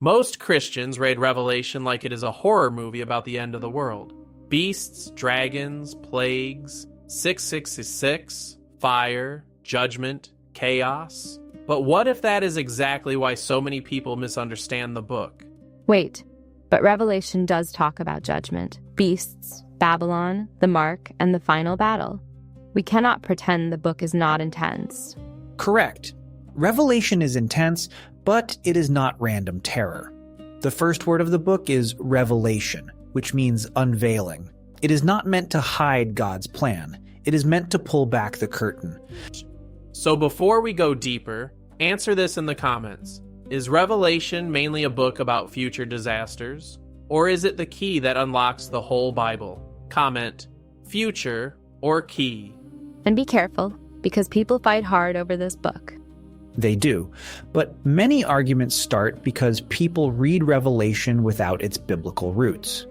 Most Christians read Revelation like it is a horror movie about the end of the world. Beasts, dragons, plagues, 666, fire, judgment, chaos. But what if that is exactly why so many people misunderstand the book? Wait, but Revelation does talk about judgment, beasts, Babylon, the mark, and the final battle. We cannot pretend the book is not intense. Correct. Revelation is intense, but it is not random terror. The first word of the book is revelation, which means unveiling. It is not meant to hide God's plan. It is meant to pull back the curtain. So before we go deeper, answer this in the comments. Is Revelation mainly a book about future disasters? Or is it the key that unlocks the whole Bible? Comment, future or key. And be careful, because people fight hard over this book. They do, but many arguments start because people read Revelation without its biblical roots.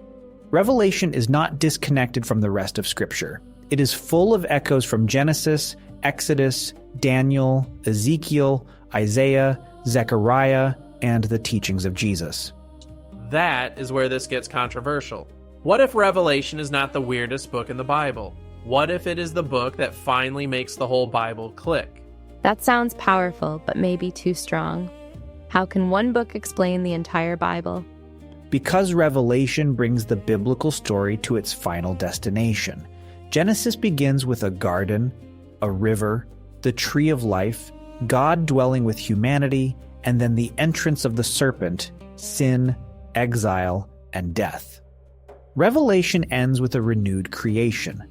Revelation is not disconnected from the rest of Scripture. It is full of echoes from Genesis, Exodus, Daniel, Ezekiel, Isaiah, Zechariah, and the teachings of Jesus. That is where this gets controversial. What if Revelation is not the weirdest book in the Bible? What if it is the book that finally makes the whole Bible click? That sounds powerful, but maybe too strong. How can one book explain the entire Bible? Because Revelation brings the biblical story to its final destination. Genesis begins with a garden, a river, the tree of life, God dwelling with humanity, and then the entrance of the serpent, sin, exile, and death. Revelation ends with a renewed creation.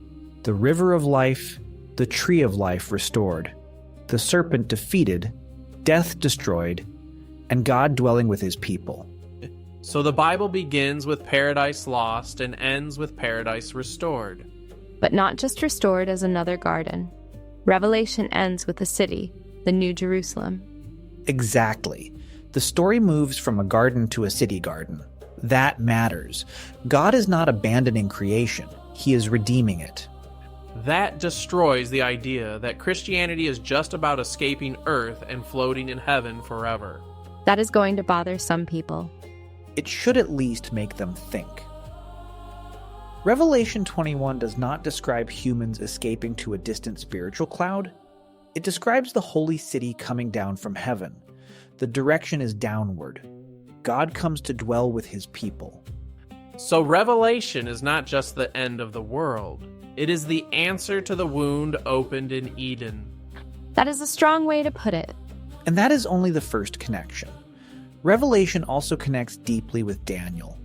The river of life, the tree of life restored, the serpent defeated, death destroyed, and God dwelling with his people. So the Bible begins with paradise lost and ends with paradise restored. But not just restored as another garden. Revelation ends with a city, the New Jerusalem. Exactly. The story moves from a garden to a city garden. That matters. God is not abandoning creation. He is redeeming it. That destroys the idea that Christianity is just about escaping earth and floating in heaven forever. That is going to bother some people. It should at least make them think. Revelation 21 does not describe humans escaping to a distant spiritual cloud. It describes the holy city coming down from heaven. The direction is downward. God comes to dwell with his people. So Revelation is not just the end of the world. It is the answer to the wound opened in Eden. That is a strong way to put it. And that is only the first connection. Revelation also connects deeply with Daniel.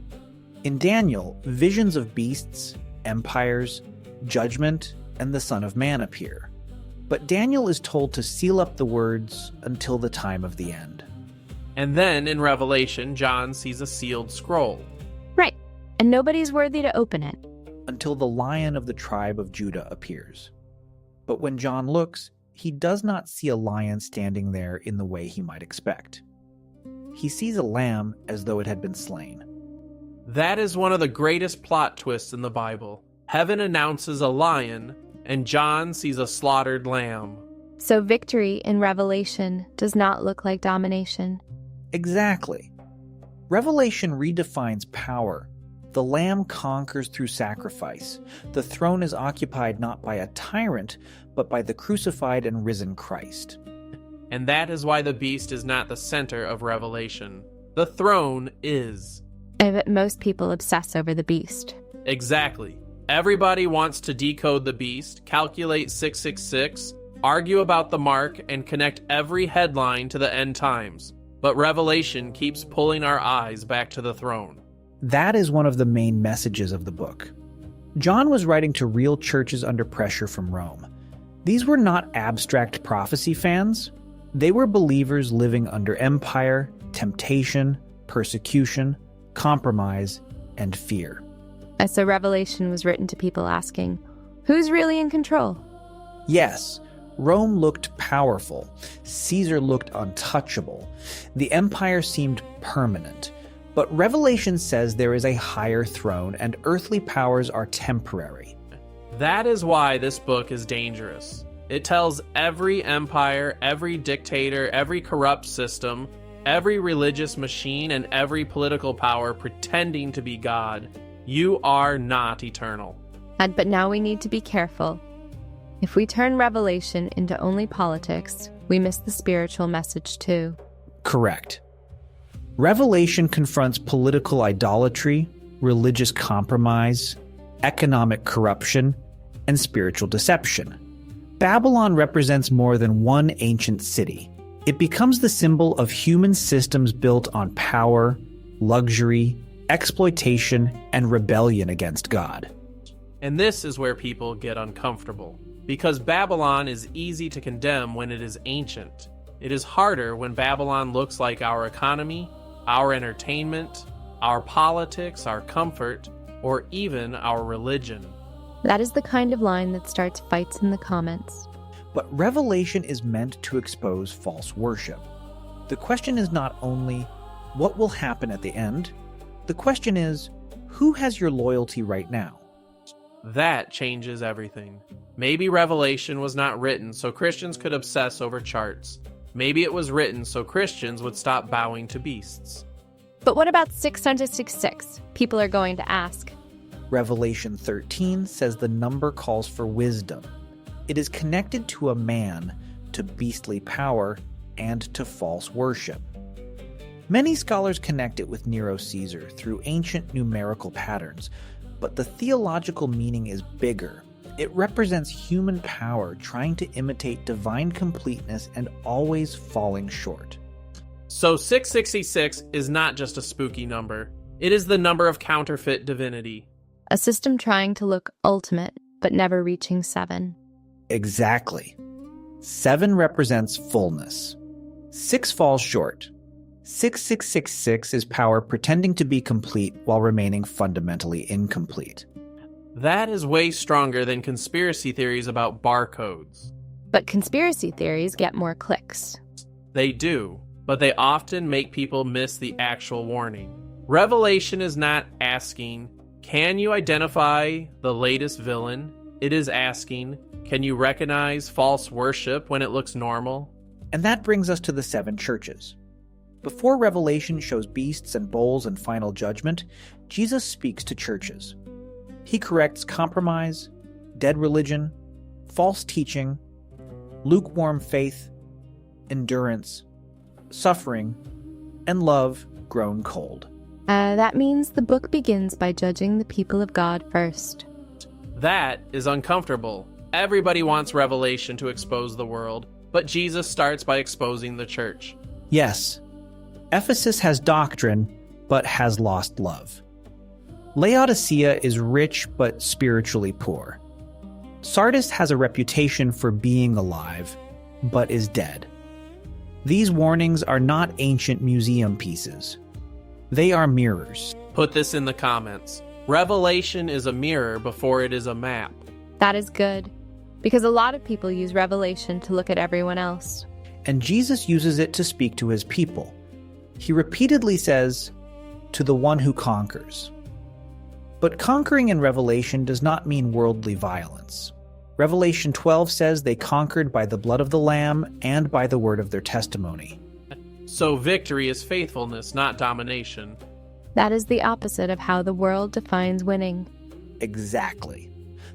In Daniel, visions of beasts, empires, judgment, and the Son of Man appear. But Daniel is told to seal up the words until the time of the end. And then in Revelation, John sees a sealed scroll. Right, and nobody's worthy to open it. Until the Lion of the tribe of Judah appears. But when John looks, he does not see a lion standing there in the way he might expect. He sees a lamb as though it had been slain. That is one of the greatest plot twists in the Bible. Heaven announces a lion, and John sees a slaughtered lamb. So victory in Revelation does not look like domination. Exactly. Revelation redefines power. The Lamb conquers through sacrifice. The throne is occupied not by a tyrant, but by the crucified and risen Christ. And that is why the beast is not the center of Revelation. The throne is. I bet most people obsess over the beast. Exactly. Everybody wants to decode the beast, calculate 666, argue about the mark, and connect every headline to the end times. But Revelation keeps pulling our eyes back to the throne. That is one of the main messages of the book. John was writing to real churches under pressure from Rome. These were not abstract prophecy fans. They were believers living under empire, temptation, persecution, compromise, and fear. So Revelation was written to people asking, who's really in control? Yes, Rome looked powerful. Caesar looked untouchable. The empire seemed permanent. But Revelation says there is a higher throne and earthly powers are temporary. That is why this book is dangerous. It tells every empire, every dictator, every corrupt system, every religious machine and every political power pretending to be God. You are not eternal. But now we need to be careful. If we turn Revelation into only politics, we miss the spiritual message too. Correct. Revelation confronts political idolatry, religious compromise, economic corruption, and spiritual deception. Babylon represents more than one ancient city. It becomes the symbol of human systems built on power, luxury, exploitation, and rebellion against God. And this is where people get uncomfortable. Because Babylon is easy to condemn when it is ancient. It is harder when Babylon looks like our economy, our entertainment, our politics, our comfort, or even our religion. That is the kind of line that starts fights in the comments. But Revelation is meant to expose false worship. The question is not only, what will happen at the end? The question is, who has your loyalty right now? That changes everything. Maybe Revelation was not written so Christians could obsess over charts. Maybe it was written so Christians would stop bowing to beasts. But what about 666? People are going to ask. Revelation 13 says the number calls for wisdom. It is connected to a man, to beastly power, and to false worship. Many scholars connect it with Nero Caesar through ancient numerical patterns, but the theological meaning is bigger. It represents human power trying to imitate divine completeness and always falling short. So 666 is not just a spooky number. It is the number of counterfeit divinity. A system trying to look ultimate, but never reaching 7. Exactly. 7 represents fullness. 6 falls short. 6666 is power pretending to be complete while remaining fundamentally incomplete. That is way stronger than conspiracy theories about barcodes. But conspiracy theories get more clicks. They do, but they often make people miss the actual warning. Revelation is not asking, can you identify the latest villain? It is asking, can you recognize false worship when it looks normal? And that brings us to the 7 churches. Before Revelation shows beasts and bowls and final judgment, Jesus speaks to churches. He corrects compromise, dead religion, false teaching, lukewarm faith, endurance, suffering, and love grown cold. That means the book begins by judging the people of God first. That is uncomfortable. Everybody wants Revelation to expose the world, but Jesus starts by exposing the church. Yes, Ephesus has doctrine, but has lost love. Laodicea is rich but spiritually poor. Sardis has a reputation for being alive, but is dead. These warnings are not ancient museum pieces. They are mirrors. Put this in the comments. Revelation is a mirror before it is a map. That is good, because a lot of people use Revelation to look at everyone else. And Jesus uses it to speak to his people. He repeatedly says, to the one who conquers. But conquering in Revelation does not mean worldly violence. Revelation 12 says they conquered by the blood of the Lamb and by the word of their testimony. So victory is faithfulness, not domination. That is the opposite of how the world defines winning. Exactly.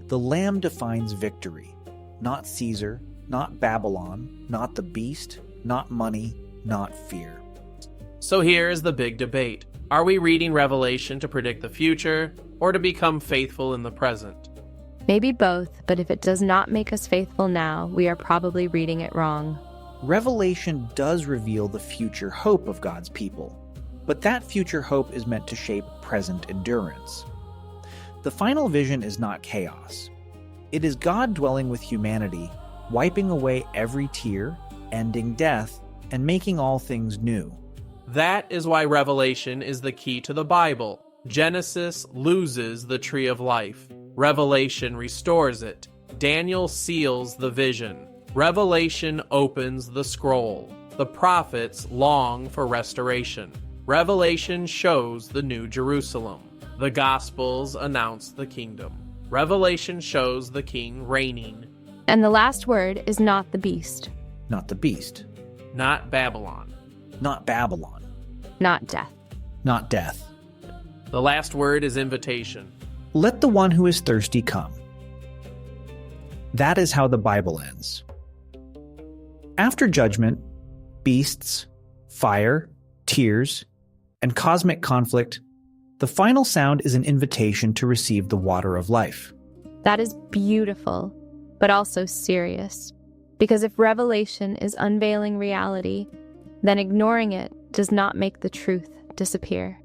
The Lamb defines victory. Not Caesar, not Babylon, not the beast, not money, not fear. So here is the big debate. Are we reading Revelation to predict the future, or to become faithful in the present? Maybe both, but if it does not make us faithful now, we are probably reading it wrong. Revelation does reveal the future hope of God's people, but that future hope is meant to shape present endurance. The final vision is not chaos. It is God dwelling with humanity, wiping away every tear, ending death, and making all things new. That is why Revelation is the key to the Bible. Genesis loses the tree of life. Revelation restores it. Daniel seals the vision. Revelation opens the scroll. The prophets long for restoration. Revelation shows the New Jerusalem. The Gospels announce the kingdom. Revelation shows the king reigning. And the last word is not the beast. Not the beast. Not Babylon. not Babylon, not death. not death. The last word is invitation. Let the one who is thirsty come. That is how the Bible ends. After judgment, beasts, fire, tears, and cosmic conflict, the final sound is an invitation to receive the water of life. That is beautiful, but also serious. Because if revelation is unveiling reality, then ignoring it does not make the truth disappear.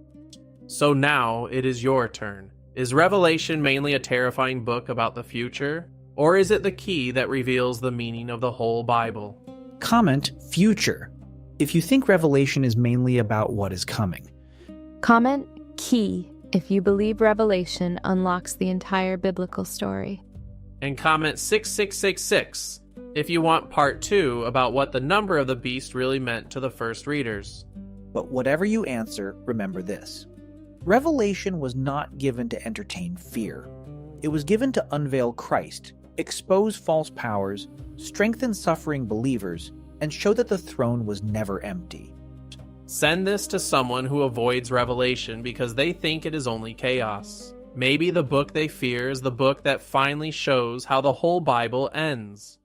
So now it is your turn. Is Revelation mainly a terrifying book about the future? Or is it the key that reveals the meaning of the whole Bible? Comment future if you think Revelation is mainly about what is coming. Comment key if you believe revelation unlocks the entire biblical story. And comment 6666 if you want part 2 about what the number of the beast really meant to the first readers. But whatever you answer, remember this. Revelation was not given to entertain fear. It was given to unveil Christ, expose false powers, strengthen suffering believers, and show that the throne was never empty. Send this to someone who avoids Revelation because they think it is only chaos. Maybe the book they fear is the book that finally shows how the whole Bible ends.